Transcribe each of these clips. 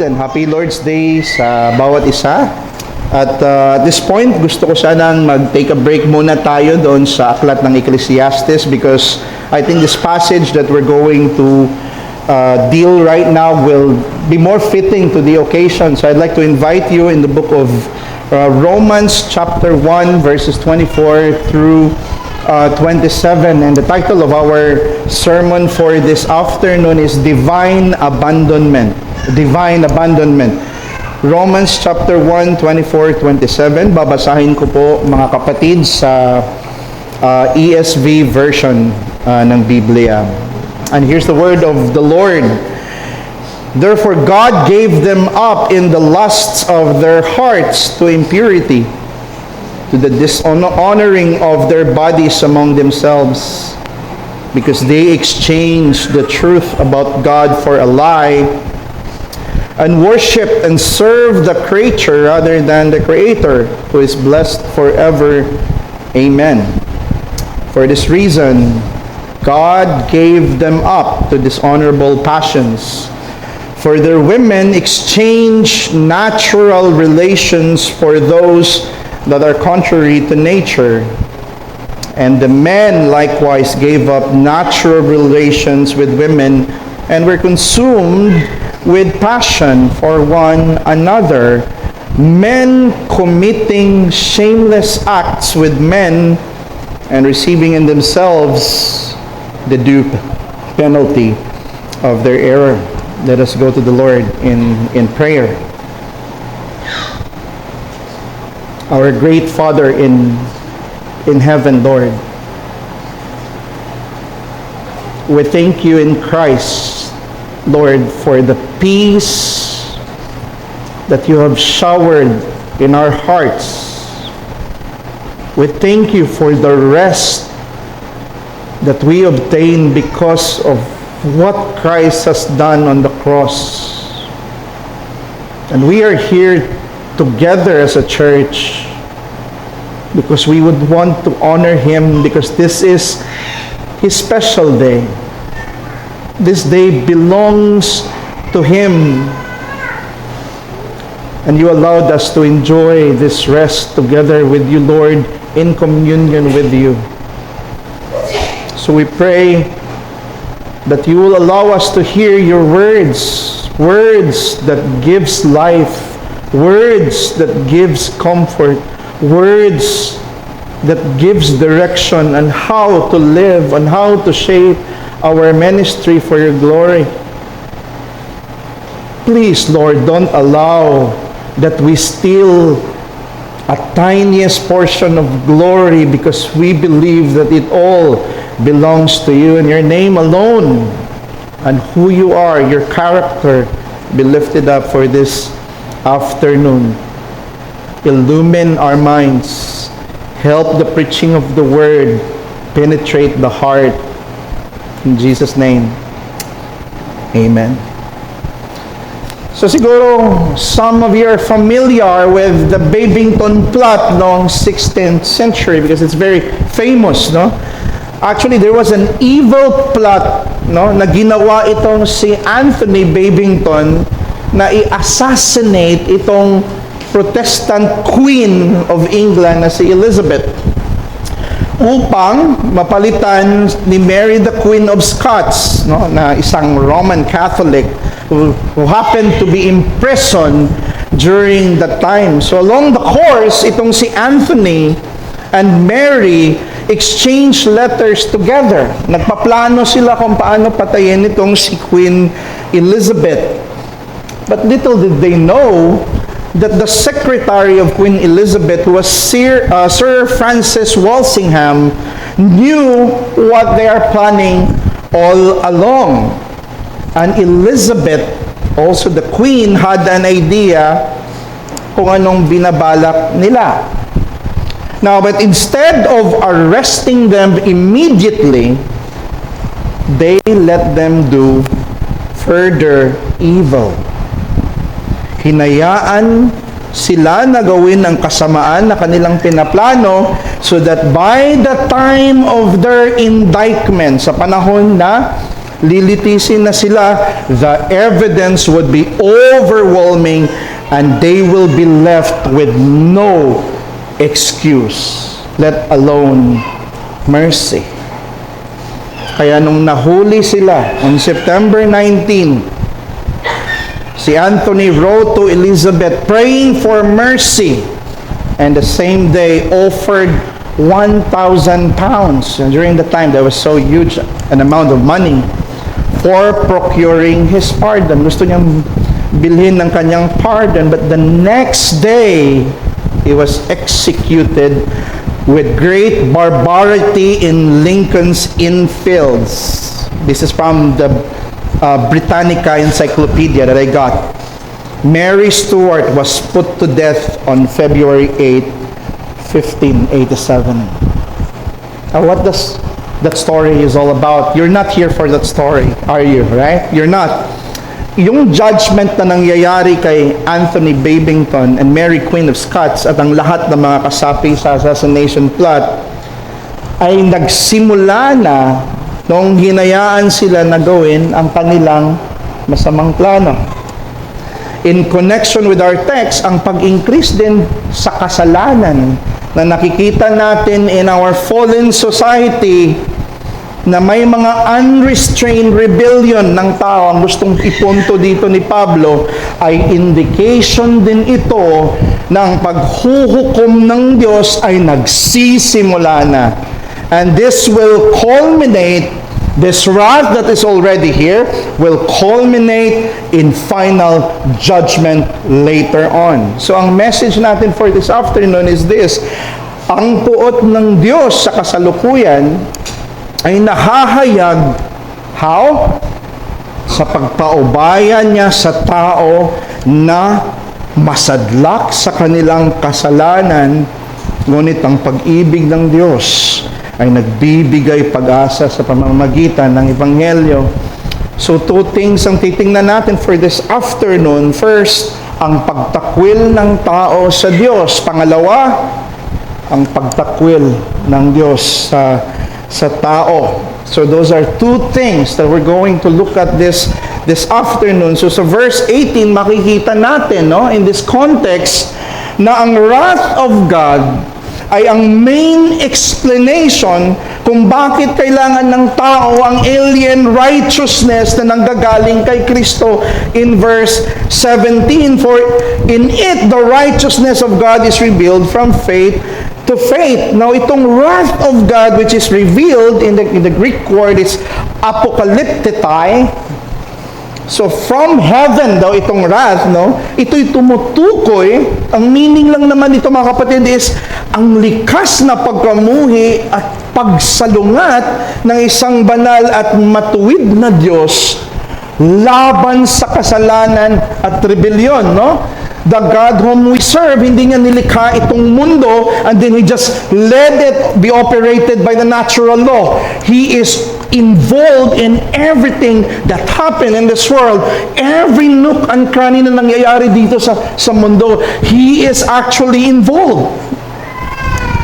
and happy Lord's Day sa bawat isa. At at this point, gusto ko sanang mag-take a break muna tayo doon sa aklat ng Ecclesiastes because I think this passage that we're going to deal right now will be more fitting to the occasion. So I'd like to invite you in the book of Romans chapter 1 verses 24 through 27, and the title of our sermon for this afternoon is Divine Abandonment. Divine Abandonment. Romans chapter 1, 24, 27. Babasahin ko po mga kapatid sa ESV version ng Biblia. And here's the word of the Lord. Therefore God gave them up in the lusts of their hearts to impurity, to the dishonoring of their bodies among themselves, because they exchanged the truth about God for a lie, and worshiped and served the creature rather than the Creator, who is blessed forever. Amen. For this reason, God gave them up to dishonorable passions. For their women exchanged natural relations for those that are contrary to nature. And the men likewise gave up natural relations with women and were consumed with passion for one another, men committing shameless acts with men and receiving in themselves the due penalty of their error. Let us go to the Lord in prayer. Our great Father in heaven, Lord, we thank you in Christ, Lord, for the peace that you have showered in our hearts. We thank you for the rest that we obtain because of what Christ has done on the cross. And we are here together as a church because we would want to honor Him, because this is His special day. This day belongs to Him, and you allowed us to enjoy this rest together with you, Lord, in communion with you. So we pray that you will allow us to hear your words, words that gives life, words that gives comfort, words that gives direction on how to live, on how to shape our ministry for your glory. Please, Lord, don't allow that we steal a tiniest portion of glory, because we believe that it all belongs to you and your name alone, and who you are, your character, be lifted up for this afternoon. Illumine our minds. Help the preaching of the word penetrate the heart. In Jesus' name, amen. So siguro some of you are familiar with the Babington plot noong 16th century because it's very famous, no? Actually, there was an evil plot, no, na ginawa itong si Anthony Babington na i-assassinate itong Protestant Queen of England na si Elizabeth, upang mapalitan ni Mary the Queen of Scots, no, na isang Roman Catholic who happened to be imprisoned during that time. So along the course, itong si Anthony and Mary exchange letters together. Nagpaplano sila kung paano patayin itong si Queen Elizabeth. But little did they know that the secretary of Queen Elizabeth, who was Sir Francis Walsingham, knew what they are planning all along. And Elizabeth, also the Queen, had an idea kung anong binabalak nila. Now, but instead of arresting them immediately, they let them do further evil. Hinayaan sila na gawin ang kasamaan na kanilang pinaplano, so that by the time of their indictment, sa panahon na lilitisin na sila, the evidence would be overwhelming and they will be left with no excuse, let alone mercy. Kaya nung nahuli sila on September 19, si Anthony wrote to Elizabeth praying for mercy, and the same day offered 1,000 pounds. And during the time, that was so huge an amount of money for procuring his pardon. Gusto niyang bilhin ng kanyang pardon, but the next day, he was executed with great barbarity in Lincoln's Inn Fields. This is from the Britannica Encyclopedia that I got. Mary Stuart was put to death on February 8, 1587. Now, what does that story is all about? You're not here for that story, are you? Right? You're not. Yung judgment na nangyayari kay Anthony Babington and Mary Queen of Scots at ang lahat ng mga kasapi sa assassination plot ay nagsimula na nung hinayaan sila na gawin ang kanilang masamang plano. In connection with our text, ang pag-increase din sa kasalanan na nakikita natin in our fallen society, na may mga unrestrained rebellion ng tao, ang gustong ipunto dito ni Pablo, ay indication din ito na ang paghuhukom ng Diyos ay nagsisimula na. And this will culminate, this wrath that is already here, will culminate in final judgment later on. So ang message natin for this afternoon is this: ang puot ng Diyos sa kasalukuyan ay nahahayag, how? Sa pagpaubaya niya sa tao na masadlak sa kanilang kasalanan, ngunit ang pag-ibig ng Diyos ay nagbibigay pag-asa sa pamamagitan ng Ebanghelyo. So, two things ang titingnan natin for this afternoon. First, ang pagtakwil ng tao sa Diyos. Pangalawa, ang pagtakwil ng Diyos sa tao. So those are two things that we're going to look at this afternoon. So sa verse 18, makikita natin, no, in this context, na ang wrath of God ay ang main explanation kung bakit kailangan ng tao ang alien righteousness na nanggagaling kay Kristo in verse 17. For in it the righteousness of God is revealed from faith to faith. Now, itong wrath of God which is revealed in the Greek word is apocalyptetai. So, from heaven daw itong wrath, no? Ito'y tumutukoy. Ang meaning lang naman ito, mga kapatid, is ang likas na pagkamuhi at pagsalungat ng isang banal at matuwid na Diyos laban sa kasalanan at rebellion, no? The God whom we serve, hindi niya nilikha itong mundo and then He just let it be operated by the natural law. He is involved in everything that happened in this world. Every nook and cranny na nangyayari dito sa mundo, He is actually involved.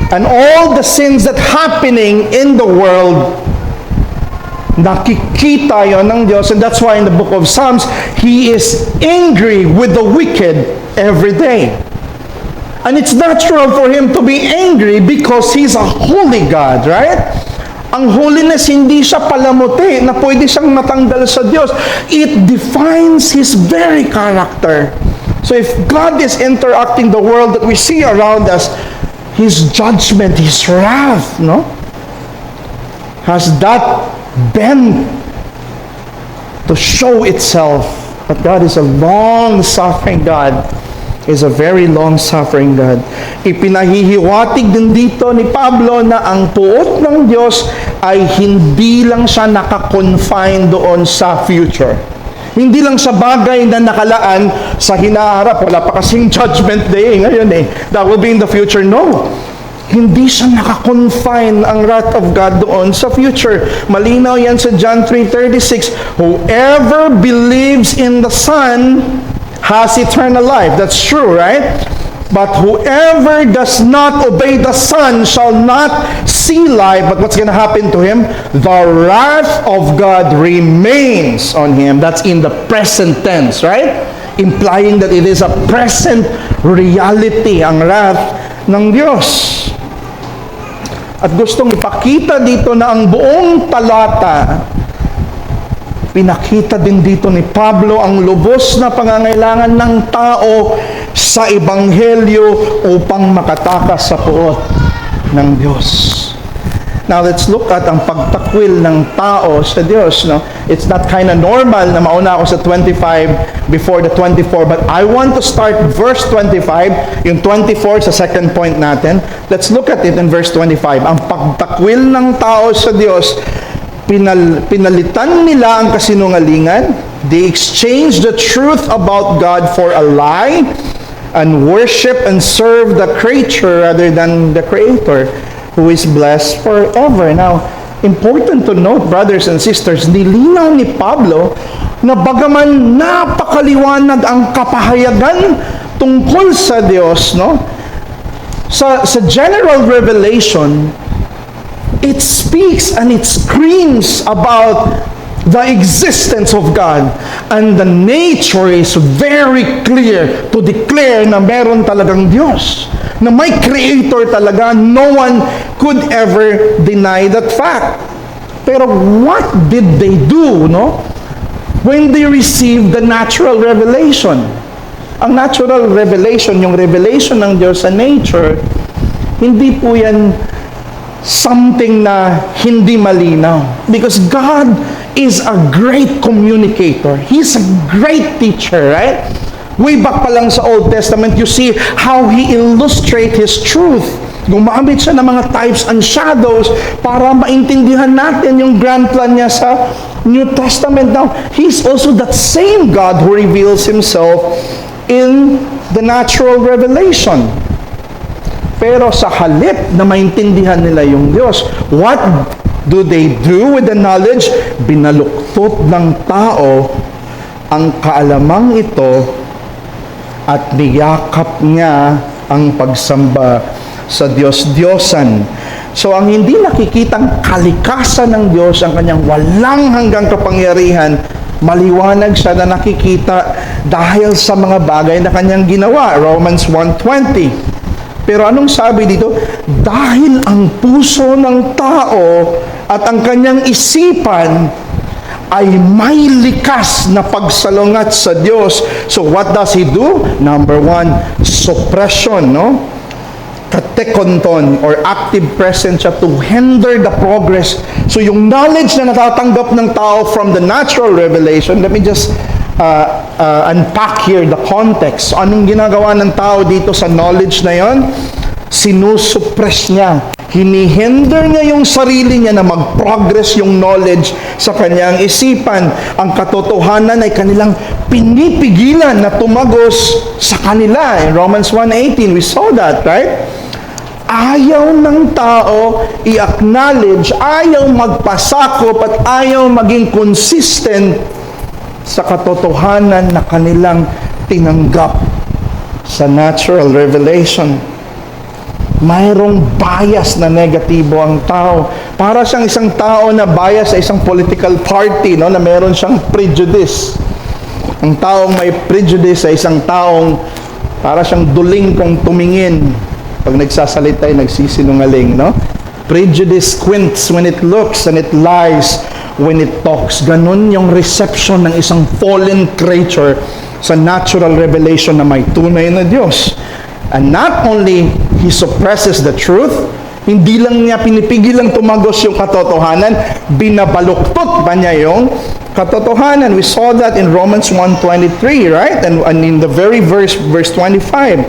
And all the sins that happening in the world, nakikita yon ng Diyos, and that's why in the book of Psalms, He is angry with the wicked every day. And it's natural for Him to be angry because He's a holy God, right? Ang holiness, hindi siya palamuti na pwede siyang matanggal sa Diyos. It defines His very character. So if God is interacting the world that we see around us, His judgment, His wrath, no? Has that bent to show itself. But God is a long-suffering God. Is a very long-suffering God. Ipinahihiwatig din dito ni Pablo na ang puot ng Diyos ay hindi lang siya nakakonfine doon sa future. Hindi lang sa bagay na nakalaan sa hinaharap. Wala pa kasing judgment day ngayon eh. That will be in the future. No. Hindi siya nakakonfine ang wrath of God doon sa future. Malinaw yan sa John 3:36. Whoever believes in the Son has eternal life. That's true, right? But whoever does not obey the Son shall not see life. But what's going to happen to him? The wrath of God remains on him. That's in the present tense, right? Implying that it is a present reality, ang wrath ng Diyos. At gustong ipakita dito na ang buong talata, pinakita din dito ni Pablo ang lubos na pangangailangan ng tao sa Ebanghelyo upang makatakas sa puot ng Diyos. Now, let's look at ang pagtakwil ng tao sa Diyos. No? It's not kind of normal na mauna ako sa 25 before the 24, but I want to start verse 25, yung 24 sa second point natin. Let's look at it in verse 25. Ang pagtakwil ng tao sa Diyos, pinalitan nila ang kasinungalingan. They exchanged the truth about God for a lie and worship and serve the creature rather than the Creator, who is blessed forever. Now, important to note, brothers and sisters, nilinaw ni Pablo na bagaman napakaliwanag ang kapahayagan tungkol sa Diyos, no? Sa general revelation, it speaks and it screams about the existence of God, and the nature is very clear to declare na meron talagang Diyos, na may Creator talaga. No one could ever deny that fact. Pero what did they do, no? When they received the natural revelation? Ang natural revelation, yung revelation ng Diyos sa nature, hindi po yan something na hindi malinaw. Because God is a great communicator. He's a great teacher, right? Way back pa lang sa Old Testament, you see how He illustrates His truth. Gumamit siya ng mga types and shadows para maintindihan natin yung grand plan niya sa New Testament. Now, He's also that same God who reveals Himself in the natural revelation. Pero sa halip na maintindihan nila yung Diyos, what do they do with the knowledge? Binaluktot ng tao ang kaalamang ito at niyakap niya ang pagsamba sa Diyos-Diyosan. So, ang hindi nakikitang kalikasan ng Diyos, ang kanyang walang hanggang kapangyarihan, maliwanag siya na nakikita dahil sa mga bagay na kanyang ginawa. Romans 1:20. Pero anong sabi dito? Dahil ang puso ng tao at ang kanyang isipan ay may likas na pagsalungat sa Diyos. So what does He do? Number one, suppression, no? Katekonton, or active presence siya to hinder the progress. So yung knowledge na natatanggap ng tao from the natural revelation, let me just unpack here the context. Anong ginagawa ng tao dito sa knowledge na yon? Sinusuppress niya. Hinihinder niya yung sarili niya na mag-progress yung knowledge sa kanyang isipan. Ang katotohanan ay kanilang pinipigilan na tumagos sa kanila. In Romans 1:18, we saw that, right? Ayaw ng tao i-acknowledge, ayaw magpasakop at ayaw maging consistent sa katotohanan na kanilang tinanggap sa natural revelation. Mayroong bias na negatibo ang tao. Para siyang isang tao na bias sa isang political party, no, na meron siyang prejudice. Ang taong may prejudice sa isang taong para siyang duling kung tumingin. Pag nagsasalita ay nagsisinungaling, no? Prejudice squints when it looks and it lies when it talks. Ganun yung reception ng isang fallen creature sa natural revelation na may tunay na Diyos. And not only He suppresses the truth, hindi lang niya pinipigilang tumagos yung katotohanan, binabaluktot pa niya yung katotohanan. We saw that in Romans 1:23, right? And in the very verse 25.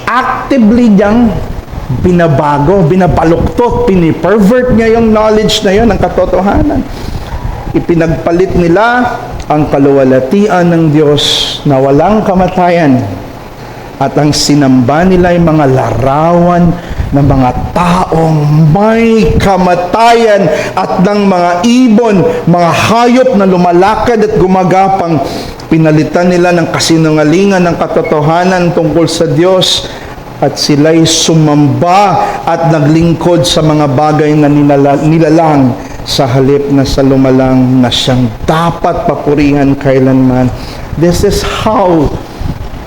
Actively niyang binabago, binabaluktot, pinipervert niya yung knowledge na yun, ang katotohanan. Ipinagpalit nila ang kaluwalhatian ng Diyos na walang kamatayan at ang sinamba nila ay mga larawan ng mga taong may kamatayan at ng mga ibon, mga hayop na lumalakad at gumagapang Pinalitan nila ng kasinungalingan ng katotohanan tungkol sa Diyos at sila'y sumamba at naglingkod sa mga bagay na nilalang sa halip na sa lumalang na siyang dapat papurihan kailanman. This is how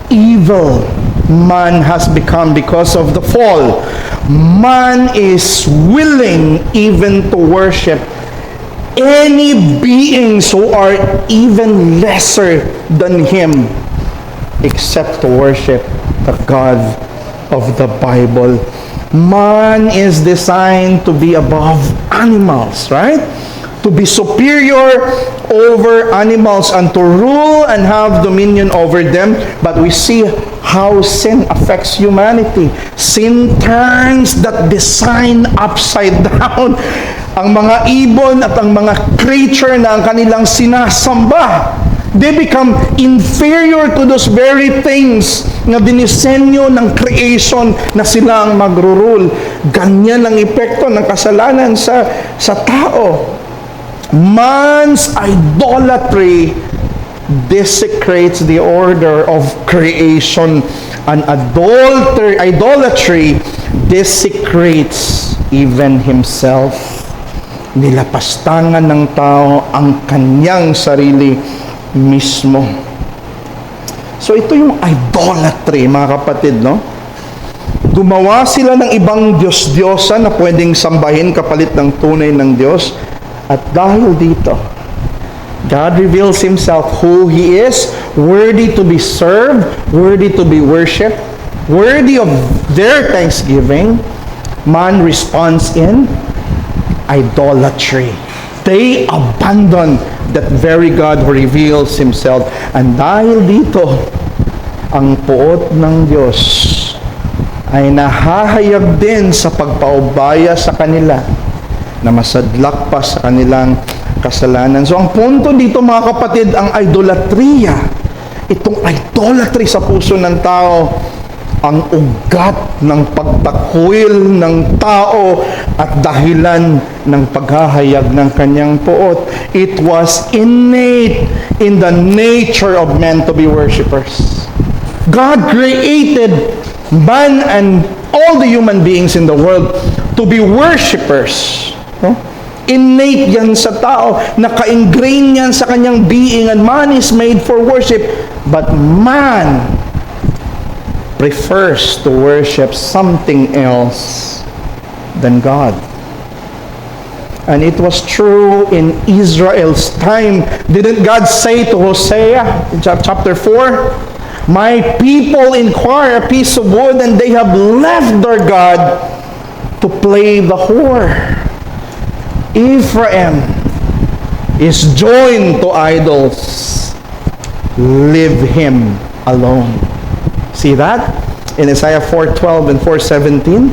evil man has become because of the fall. Man is willing even to worship any beings who are even lesser than him, except to worship the God of the Bible. Man is designed to be above animals, right? To be superior over animals and to rule and have dominion over them. But we see how sin affects humanity. Sin turns that design upside down. Ang mga ibon at ang mga creature na ang kanilang sinasamba, they become inferior to those very things na dinisenyo ng creation na sila ang magro-rule. Ganyan ang epekto ng kasalanan sa tao. Man's idolatry desecrates the order of creation. And idolatry desecrates even himself. Nilapastangan ng tao ang kanyang sarili mismo. So ito yung idolatry, mga kapatid, no? Gumawa sila ng ibang Diyos-Diyosan na pwedeng sambahin kapalit ng tunay ng Diyos. At dahil dito, God reveals Himself who He is, worthy to be served, worthy to be worshipped, worthy of their thanksgiving. Man responds in idolatry. They abandon that very God who reveals Himself. And dahil dito, ang puot ng Diyos ay nahahayag din sa pagpaubaya sa kanila na masadlak pa sa kanilang kasalanan. So ang punto dito, mga kapatid, ang idolatria, itong idolatry sa puso ng tao, ang ugat ng pagtakwil ng tao at dahilan ng paghahayag ng kanyang puot. It was innate in the nature of men to be worshipers. God created man and all the human beings in the world to be worshipers. No? Innate yan sa tao, naka-ingrain yan sa kanyang being, and man is made for worship. But man prefers to worship something else than God. And it was true in Israel's time. Didn't God say to Hosea in chapter 4, "My people inquire a piece of wood, and they have left their God to play the whore. Ephraim is joined to idols. Leave him alone." See that? In Isaiah 4:12 and 4:17,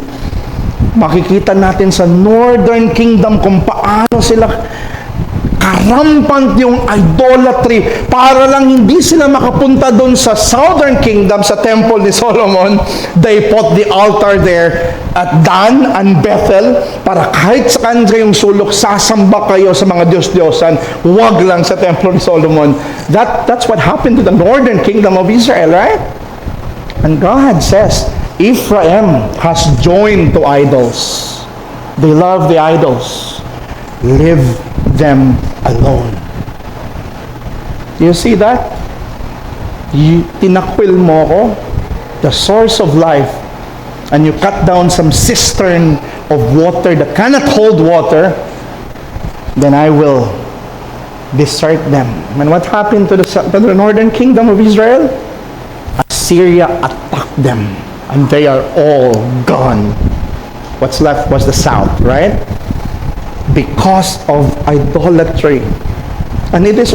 makikita natin sa Northern Kingdom kung paano sila karampant yung idolatry para lang hindi sila makapunta doon sa Southern Kingdom, sa Temple ni Solomon. They put the altar there at Dan and Bethel para kahit saan kayong sulok, sasamba kayo sa mga Diyos-Diyosan, wag lang sa Temple ni Solomon. That's what happened to the Northern Kingdom of Israel, right? And God says, Ephraim has joined to idols. They love the idols. Leave them alone. You see that? Tinakwil mo ko, the source of life, and you cut down some cistern of water that cannot hold water, then I will desert them. And what happened to the Northern Kingdom of Israel? Assyria attacked them, and they are all gone. What's left was the south, right? Because of idolatry. And it is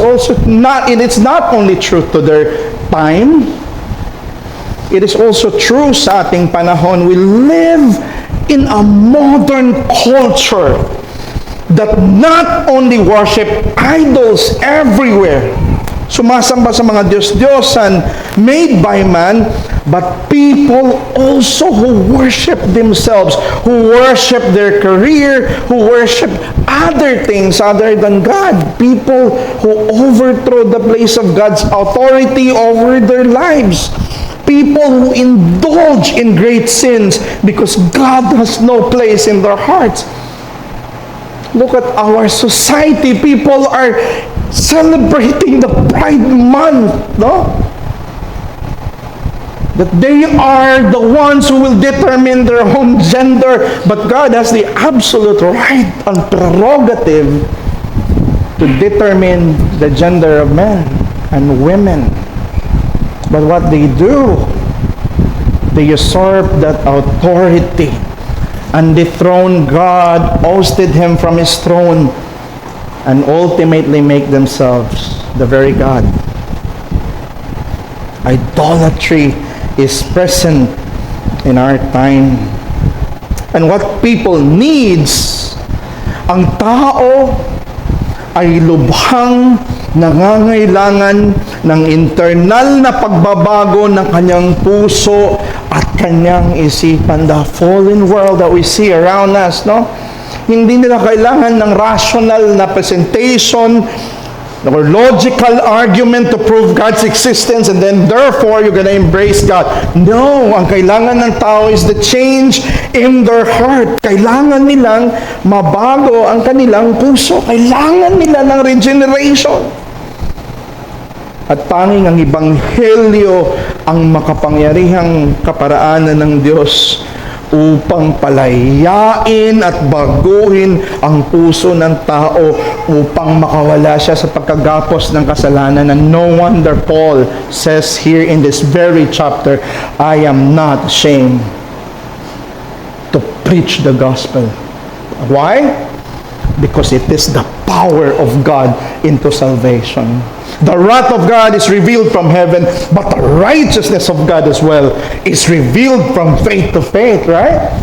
not only true to their time, it is also true sa ating panahon. We live in a modern culture that not only worship idols everywhere. sumasamba sa mga Diyos-Diyosan made by man, but people also who worship themselves, who worship their career, who worship other things other than God. People who overthrow the place of God's authority over their lives. People who indulge in great sins because God has no place in their hearts. Look at our society. People are celebrating the Pride Month, no? That they are the ones who will determine their own gender, but God has the absolute right and prerogative to determine the gender of men and women. But what they do, they usurp that authority and dethrone God, ousted Him from His throne, and ultimately make themselves the very God. Idolatry is present in our time. And what people needs, ang tao ay lubhang nangangailangan ng internal na pagbabago ng kanyang puso at kanyang isipan. The fallen world that we see around us, no? Hindi nila kailangan ng rational na presentation or logical argument to prove God's existence and then therefore you're gonna embrace God. No, ang kailangan ng tao is the change in their heart. Kailangan nilang mabago ang kanilang puso. Kailangan nila ng regeneration. At tanging ang Ebanghelyo ang makapangyarihang kaparaanan ng Diyos upang palayain at baguhin ang puso ng tao upang makawala siya sa pagkagapos ng kasalanan. And no wonder Paul says here in this very chapter, I am not ashamed to preach the gospel. Why? Because it is the power of God into salvation. The wrath of God is revealed from heaven, but the righteousness of God as well is revealed from faith to faith, right?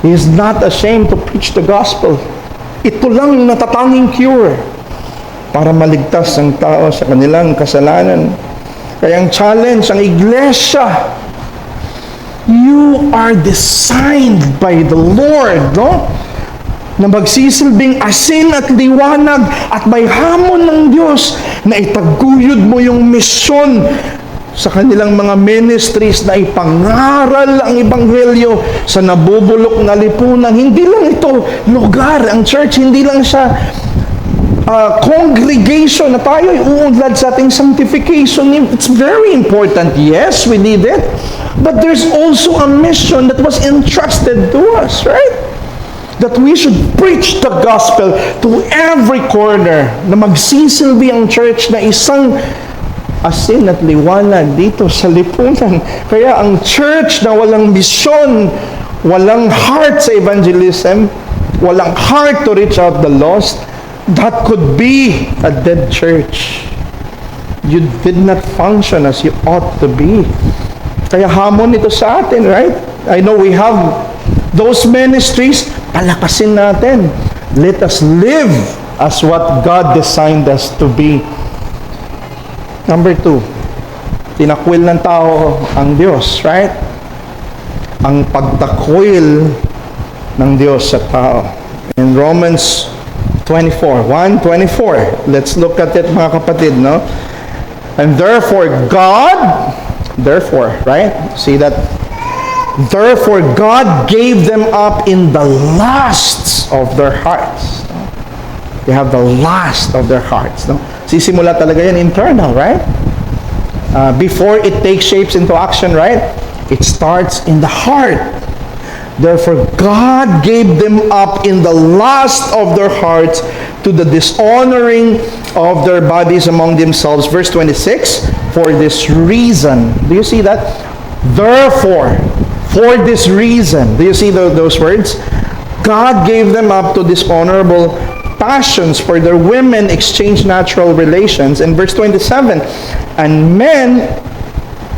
He is not ashamed to preach the gospel. Ito lang yung natatanging cure para maligtas ang tao sa kanilang kasalanan. Kaya ang challenge, ang iglesia, you are designed by the Lord, no? Na magsisilbing asin at liwanag at may hamon ng Diyos na itaguyod mo yung misyon sa kanilang mga ministries na ipangaral ang Ebanghelyo sa nabubulok na lipunan. Hindi lang ito lugar, ang church, hindi lang siya congregation na tayo ay uunlad sa ating sanctification. It's very important. Yes, we need it. But there's also a mission that was entrusted to us, right? That we should preach the gospel to every corner, na magsisilbi ang church na isang asin at liwanag dito sa lipunan. Kaya ang church na walang misyon, walang heart sa evangelism, walang heart to reach out the lost, that could be a dead church. You did not function as you ought to be. Kaya hamon ito sa atin, right? I know we have those ministries, palakasin natin. Let us live as what God designed us to be. Number 2, tinakwil ng tao ang Diyos, right? Ang pagtakwil ng Diyos sa tao. In Romans 1:24, let's look at it, mga kapatid, no? And therefore, right? See that? Therefore, God gave them up in the lusts of their hearts. They have the lust of their hearts. No? Sisimula talaga yan internal, right? Before it takes shapes into action, right? It starts in the heart. Therefore, God gave them up in the lust of their hearts to the dishonoring of their bodies among themselves. Verse 26, for this reason. Do you see that? Therefore, for this reason, do you see those words? God gave them up to dishonorable passions, for their women exchanged natural relations. In verse 27, and men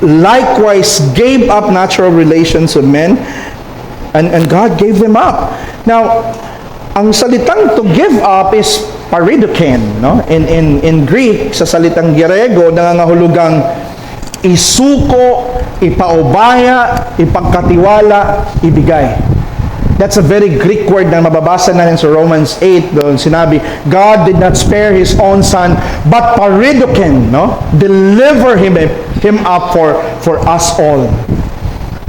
likewise gave up natural relations of men, and God gave them up. Now, ang salitang to give up is paridoken, no? In Greek, sa salitang Griego, nangangahulugang isuko, ipaubaya, ipagkatiwala, ibigay. That's a very Greek word na mababasa natin sa Romans 8, doon sinabi, God did not spare His own Son, but paridoken, no? Deliver Him up for us all.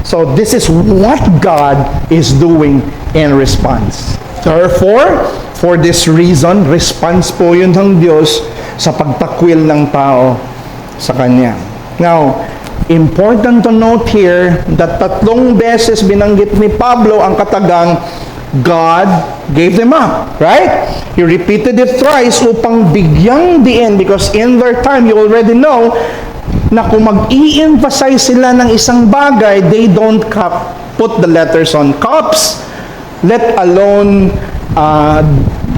So this is what God is doing in response. Therefore, for this reason, response po yun ng Diyos sa pagtakwil ng tao sa Kanya. Now, important to note here that 3 beses binanggit ni Pablo ang katagang God gave them up, right? He repeated it thrice upang bigyang diin, because in their time, you already know, na kung mag-i-emphasize sila ng isang bagay, they don't put the letters on cups, let alone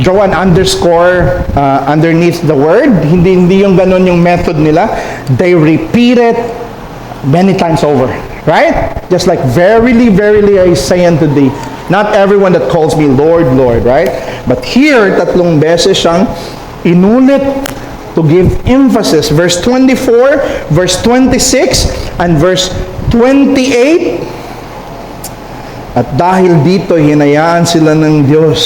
draw an underscore underneath the word. Hindi yung ganun yung method nila. They repeat it many times over, right? Just like, verily, verily, I say unto thee. Not everyone that calls me Lord, Lord, right? But here, 3 beses siyang inulit to give emphasis. Verse 24, verse 26, and verse 28. At dahil dito, hinayaan sila ng Diyos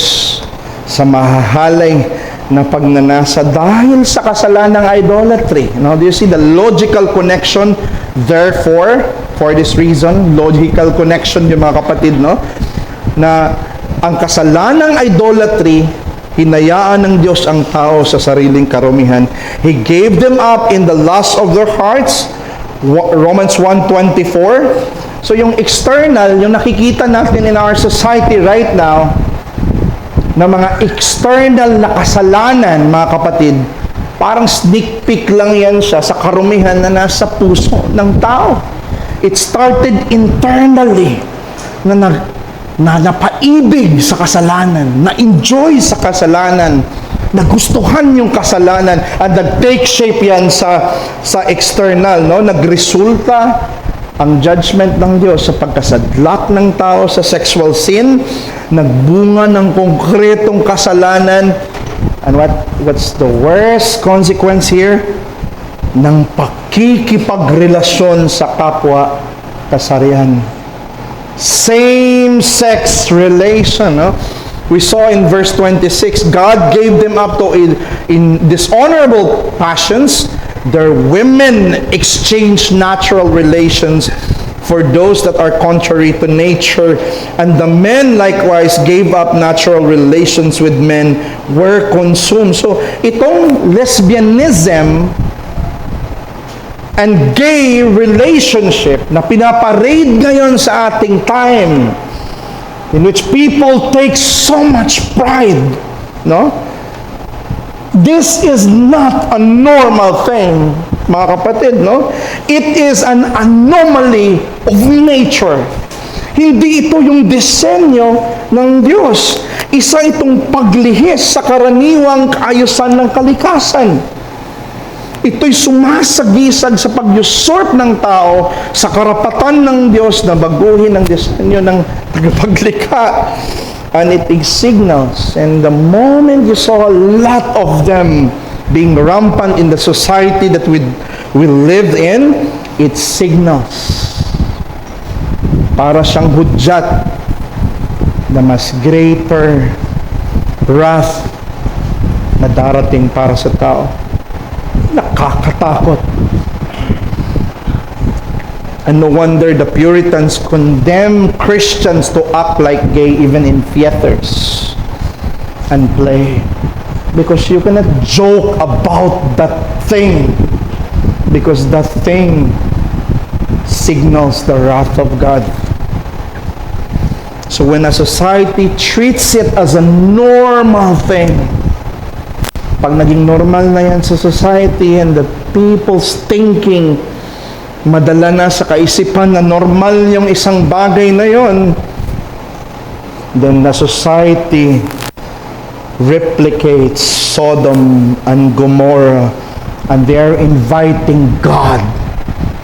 sa mahahalay na pagnanasa dahil sa kasalanang idolatry. Now, do you see the logical connection? Therefore, for this reason, logical connection yung mga kapatid, no? Na ang kasalanang idolatry, hinayaan ng Diyos ang tao sa sariling karumihan. He gave them up in the lust of their hearts. Romans 1:24. So yung external, yung nakikita natin in our society right now, na mga external na kasalanan, mga kapatid, parang sneak peek lang yan siya sa karumihan na nasa puso ng tao. It started internally, na napaibig sa kasalanan, na-enjoy sa kasalanan, nagustuhan yung kasalanan, at nag-take shape yan sa external, no? Nagresulta ang judgment ng Diyos sa pagkasadlak ng tao sa sexual sin, nagbunga ng konkretong kasalanan, and what's the worst consequence here? Ng pakikipagrelasyon sa kapwa kasarian. Same-sex relation, no? We saw in verse 26, God gave them up to in dishonorable passions. Their women exchanged natural relations for those that are contrary to nature, and the men likewise gave up natural relations with men, were consumed. So, itong lesbianism and gay relationship na pinaparade ngayon sa ating time, in which people take so much pride, no? This is not a normal thing, mga kapatid, no? It is an anomaly of nature. Hindi ito yung disenyo ng Diyos. Isa itong paglihis sa karaniwang kaayusan ng kalikasan. Ito'y sumasagisag sa pag-usurp ng tao sa karapatan ng Diyos na baguhin ang disenyo ng tagapaglikha. And it signals. And the moment you saw a lot of them being rampant in the society that we live in, it signals. Para siyang hudyat na mas greater wrath na darating para sa tao. Nakakatakot. And no wonder the Puritans condemn Christians to act like gay even in theaters and play. Because you cannot joke about that thing. Because that thing signals the wrath of God. So when a society treats it as a normal thing, pag naging normal na yan sa society and the people's thinking, madala na sa kaisipan na normal yung isang bagay na yon, then the society replicates Sodom and Gomorrah, and they're inviting God,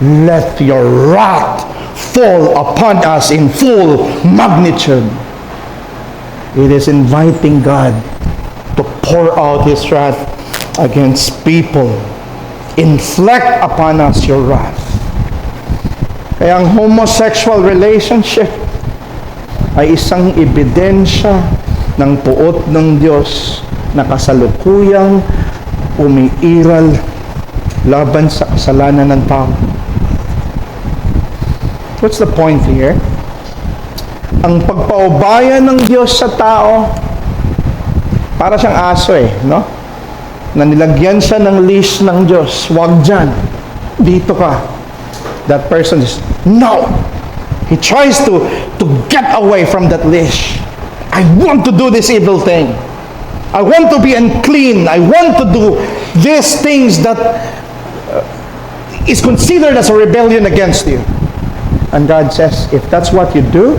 let your wrath fall upon us in full magnitude. It is inviting God to pour out His wrath against people. Inflict upon us your wrath. Kaya ang homosexual relationship ay isang ebidensya ng puot ng Diyos na kasalukuyang umiiral laban sa kasalanan ng tao. What's the point here? Ang pagpaubaya ng Diyos sa tao, para siyang aso no? Na nilagyan siya ng leash ng Diyos. Huwag dyan. Dito ka. That person is, no! He tries to get away from that leash. I want to do this evil thing. I want to be unclean. I want to do these things that is considered as a rebellion against you. And God says, if that's what you do,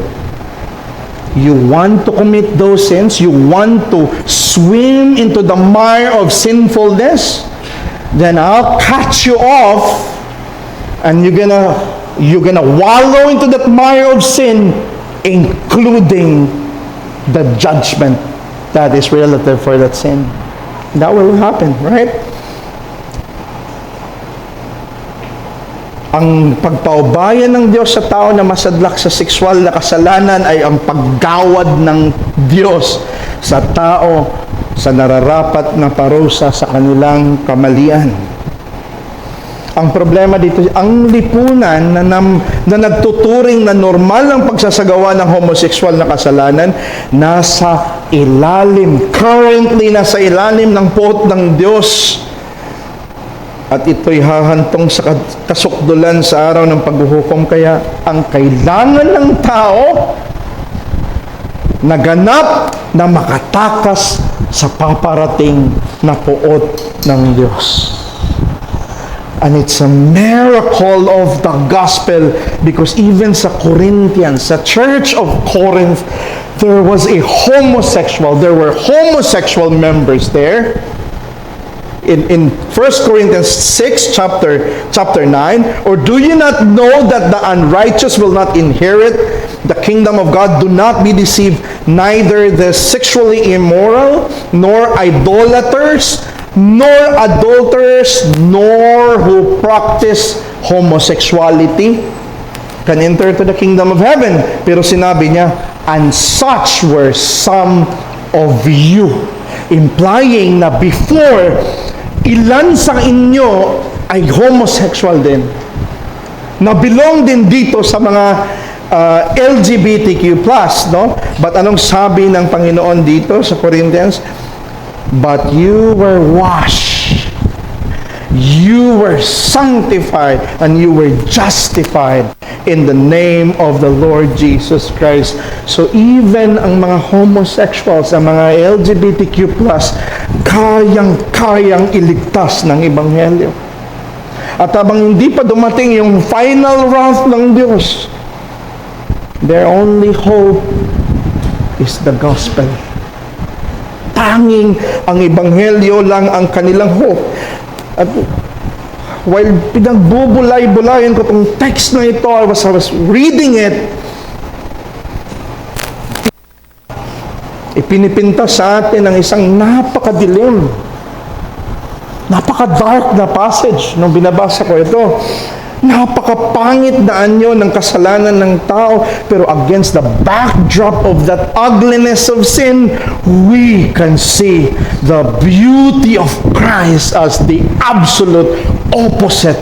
you want to commit those sins, you want to swim into the mire of sinfulness, then I'll cut you off and you're gonna wallow into that mire of sin, including the judgment that is relative for that sin. That will happen, right? Ang pagpaubaya ng Diyos sa tao na masadlak sa sexual na kasalanan ay ang paggawad ng Diyos sa tao sa nararapat na parusa sa kanilang kamalian. Ang problema dito, ang lipunan na nagtuturing na normal ang pagsasagawa ng homosexual na kasalanan, nasa ilalim, currently nasa ilalim ng puot ng Diyos. At ito'y hahantong sa kasukdulan sa araw ng paghuhukom. Kaya ang kailangan ng tao naganap na makatakas sa paparating na puot ng Diyos. And it's a miracle of the gospel because even sa Corinthians, sa Church of Corinth, there were homosexual members there. In 1 Corinthians 6, chapter 9, or do you not know that the unrighteous will not inherit the kingdom of God? Do not be deceived, neither the sexually immoral, nor idolaters, nor adulterers, nor who practice homosexuality can enter to the kingdom of heaven. Pero sinabi niya, and such were some of you. Implying na before, ilan sa inyo ay homosexual din. Na belong din dito sa mga LGBTQ+, no? But anong sabi ng Panginoon dito sa Corinthians? But you were washed, you were sanctified, and you were justified in the name of the Lord Jesus Christ. So even ang mga homosexuals, ang mga LGBTQ+, kayang iligtas ng Ebanghelyo. At habang hindi pa dumating yung final wrath ng Diyos, their only hope is the gospel. Tanging ang Ebanghelyo lang ang kanilang hope. At while pinagbubulay-bulayan ko itong text na ito, I was reading it, ipinipinta sa atin ang isang napakadilim, napaka-dark na passage nung binabasa ko ito. Napakapangit na anyo ng kasalanan ng tao, pero against the backdrop of that ugliness of sin, we can see the beauty of Christ as the absolute opposite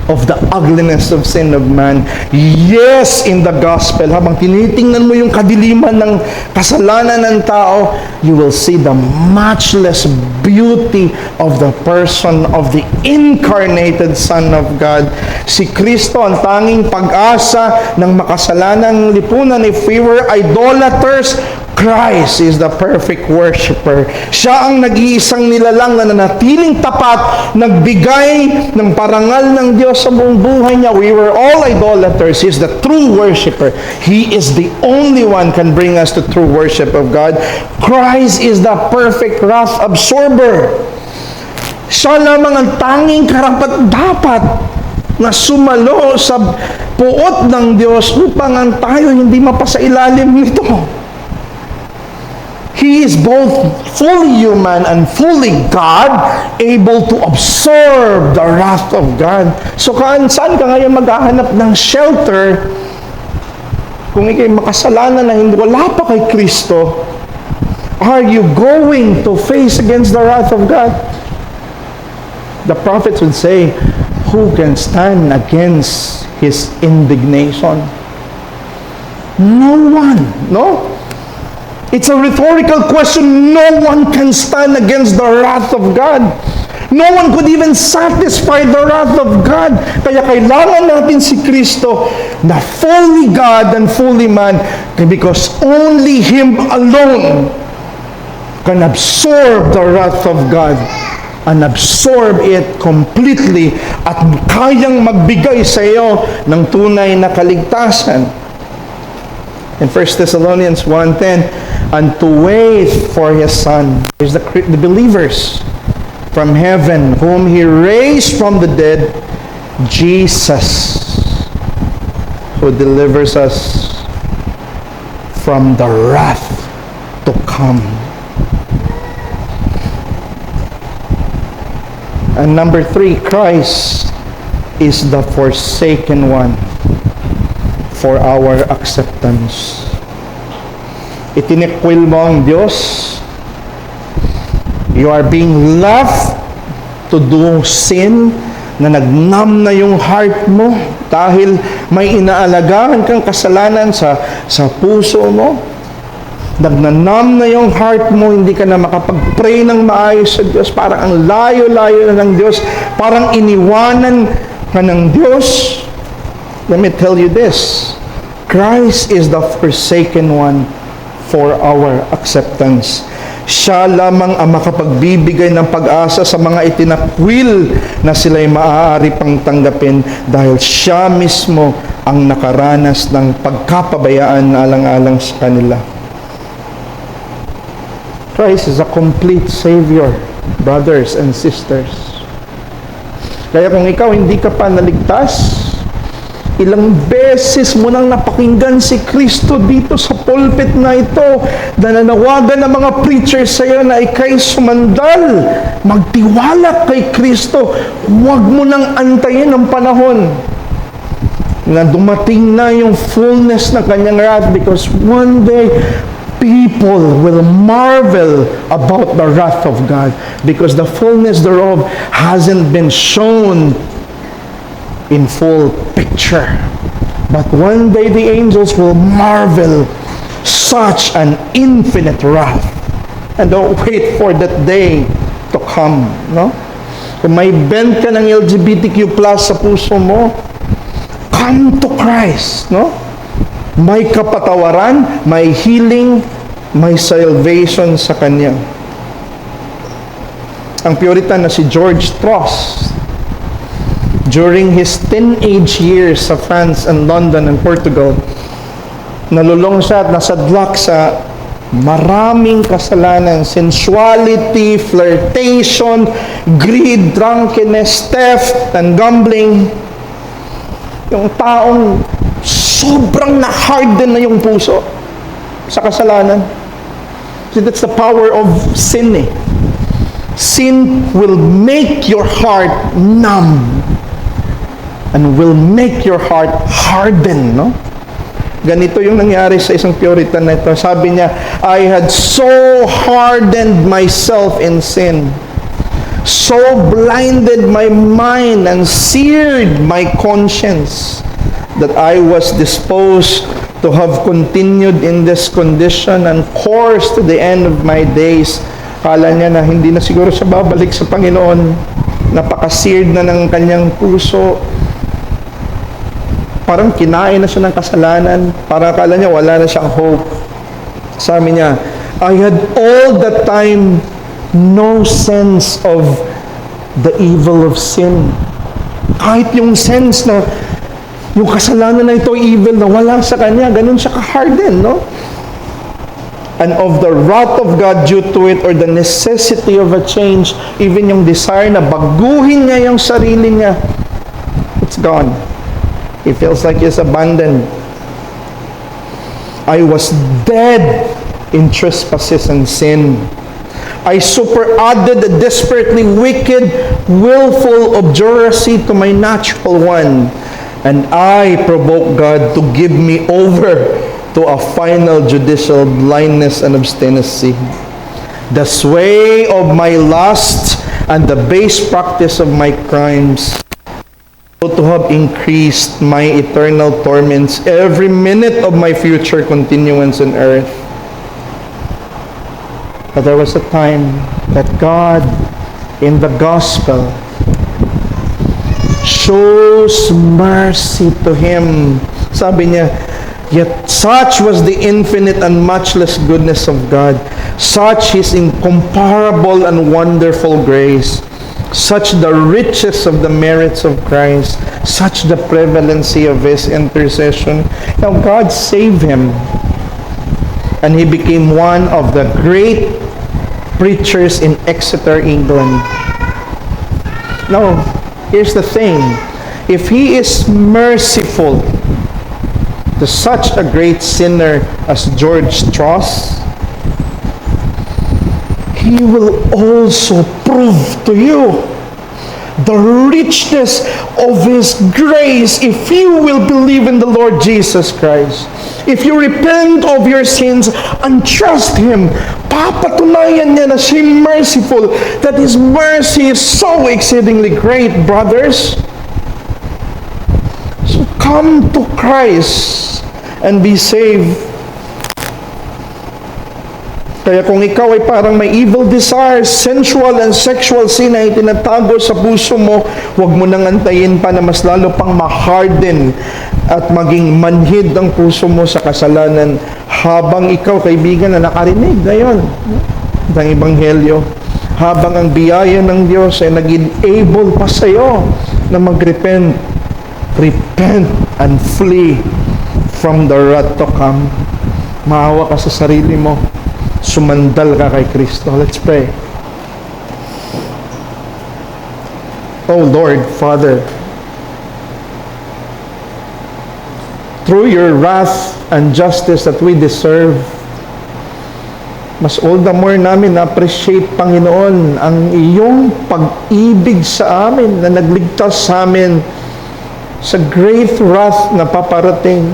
of the ugliness of sin of man. Yes, in the gospel, habang tinitingnan mo yung kadiliman ng kasalanan ng tao, you will see the matchless beauty of the person of the incarnated Son of God. Si Kristo ang tanging pag-asa ng makasalanang lipunan. If we were idolaters, Christ is the perfect worshiper. Siya ang nag-iisang nilalang na nanatiling tapat, nagbigay ng parangal ng Diyos sa buong buhay niya. We were all idolaters. He is the true worshiper. He is the only one can bring us to true worship of God. Christ is the perfect wrath absorber. Siya lamang ang tanging karapat-dapat na sumalo sa puot ng Diyos upang ang tayo hindi mapasailalim nito. He is both fully human and fully God, able to absorb the wrath of God. So saan ka ngayon maghahanap ng shelter kung ikay makasalanan na hindi wala pa kay Kristo? Are you going to face against the wrath of God? The prophets would say, who can stand against His indignation? No one, no? It's a rhetorical question. No one can stand against the wrath of God. No one could even satisfy the wrath of God. Kaya kailangan natin si Kristo na fully God and fully man, because only Him alone can absorb the wrath of God and absorb it completely at kayang magbigay sa iyo ng tunay na kaligtasan. In 1 Thessalonians 1:10, and to wait for His Son, is the believers from heaven, whom He raised from the dead, Jesus, who delivers us from the wrath to come. And number 3, Christ is the forsaken one for our acceptance. Itinikwil mo ang Diyos. You are being left to do sin na nagnam na yung heart mo dahil may inaalagaan kang kasalanan sa puso mo. Nagnanam na yung heart mo, hindi ka na makapag-pray ng maayos sa Diyos. Parang ang layo-layo na ng Diyos. Parang iniwanan ka ng Diyos. Let me tell you this. Christ is the forsaken one for our acceptance. Siya lamang ang makapagbibigay ng pag-asa sa mga itinakwil na sila'y maaari pang tanggapin dahil siya mismo ang nakaranas ng pagkapabayaan na alang-alang sa kanila. Christ is a complete Savior, brothers and sisters. Kaya kung ikaw hindi ka pa naligtas, ilang beses mo nang napakinggan si Kristo dito sa pulpit na ito, na nanawagan ng mga preachers sa iyo na ikay sumandal, magtiwala kay Kristo, huwag mo nang antayin ang panahon na dumating na yung fullness ng kanyang wrath, because one day people will marvel about the wrath of God because the fullness thereof hasn't been shown in full picture. But one day the angels will marvel such an infinite wrath. And don't wait for that day to come, no? Kung may bent ka ng LGBTQ+ sa puso mo, come to Christ, no? May kapatawaran, may healing, may salvation sa Kanya. Ang Puritan na si George Trost, during his teenage years sa France and London and Portugal, nalulong siya at nasadlak sa maraming kasalanan, sensuality, flirtation, greed, drunkenness, theft, and gambling. Yung taong sobrang na-harden na yung puso sa kasalanan. See, that's the power of sin eh. Sin will make your heart numb and will make your heart harden, no? Ganito yung nangyari sa isang Puritan na ito. Sabi niya, I had so hardened myself in sin, so blinded my mind and seared my conscience, that I was disposed to have continued in this condition and course to the end of my days. Kala niya na hindi na siguro siya babalik sa Panginoon. Napaka-seared na ng kanyang puso. Parang kinain na siya ng kasalanan. Parang akala niya wala na siyang hope. Sabi niya, I had all the time no sense of the evil of sin. Kahit yung sense na yung kasalanan na ito evil na wala sa kanya, ganun siya ka-harden, no? And of the wrath of God due to it, or the necessity of a change, even yung desire na baguhin niya yung sarili niya, it's gone. He feels like he's abandoned. I was dead in trespasses and sin. I superadded the desperately wicked, willful obduracy to my natural one, and I provoked God to give me over to a final judicial blindness and obstinacy. The sway of my lust and the base practice of my crimes, to have increased my eternal torments every minute of my future continuance on earth. But there was a time that God, in the gospel, shows mercy to him. Sabi niya, yet such was the infinite and matchless goodness of God, such his incomparable and wonderful grace, such the riches of the merits of Christ, such the prevalency of his intercession. Now God saved him, and he became one of the great preachers in Exeter, England. Now, here's the thing. If he is merciful to such a great sinner as George Strauss, he will also prove to you the richness of his grace if you will believe in the Lord Jesus Christ. If you repent of your sins and trust him, papatunayan niya na siya merciful, that his mercy is so exceedingly great, brothers. So come to Christ and be saved. Kaya kung ikaw ay parang may evil desires, sensual and sexual sin ay tinatago sa puso mo, huwag mo nang antayin pa na mas lalo pang ma-harden at maging manhid ang puso mo sa kasalanan habang ikaw, kaibigan, na nakarinig ngayon ng Ebanghelyo, habang ang biyaya ng Diyos ay nag-enable pa sa iyo na mag-repent. Repent and flee from the wrath to come. Maawa ka sa sarili mo. Sumandal ka kay Kristo. Let's pray. Oh Lord, Father, through your wrath and justice that we deserve, mas all the more namin na-appreciate, Panginoon, ang iyong pag-ibig sa amin na nagligtas sa amin sa great wrath na paparating.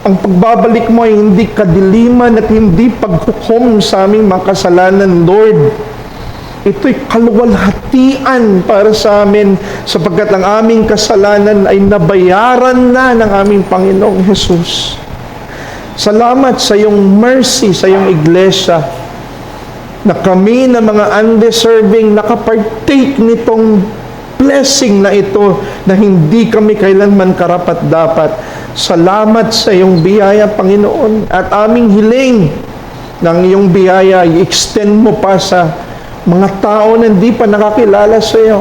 Ang pagbabalik mo ay hindi kadiliman at hindi paghukom sa aming mga kasalanan, Lord. Ito'y kaluwalhatian para sa amin sapagkat ang aming kasalanan ay nabayaran na ng aming Panginoong Jesus. Salamat sa iyong mercy, sa iyong iglesia, na kami na mga undeserving nakapartake nitong blessing na ito na hindi kami kailanman karapat-dapat. Salamat sa iyong biyaya, Panginoon, at aming hiling ng iyong biyaya i-extend mo pa sa mga tao na hindi pa nakakilala sa iyo.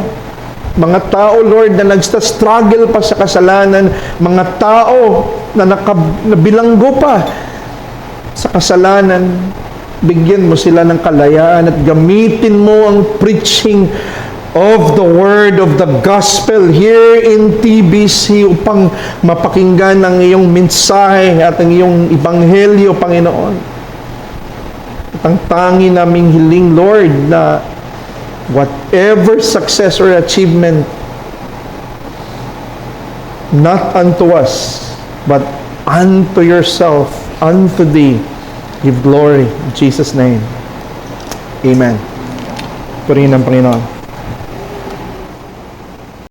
Mga tao, Lord, na nagsta-struggle pa sa kasalanan, mga tao na nabilanggo pa sa kasalanan, bigyan mo sila ng kalayaan at gamitin mo ang preaching of the word of the gospel here in TBC upang mapakinggan ang iyong mensahe at ang iyong ebanghelyo, Panginoon. At ang tangi naming hiling, Lord, na whatever success or achievement, not unto us, but unto yourself, unto thee, give glory. In Jesus' name. Amen. Purihin ng Panginoon.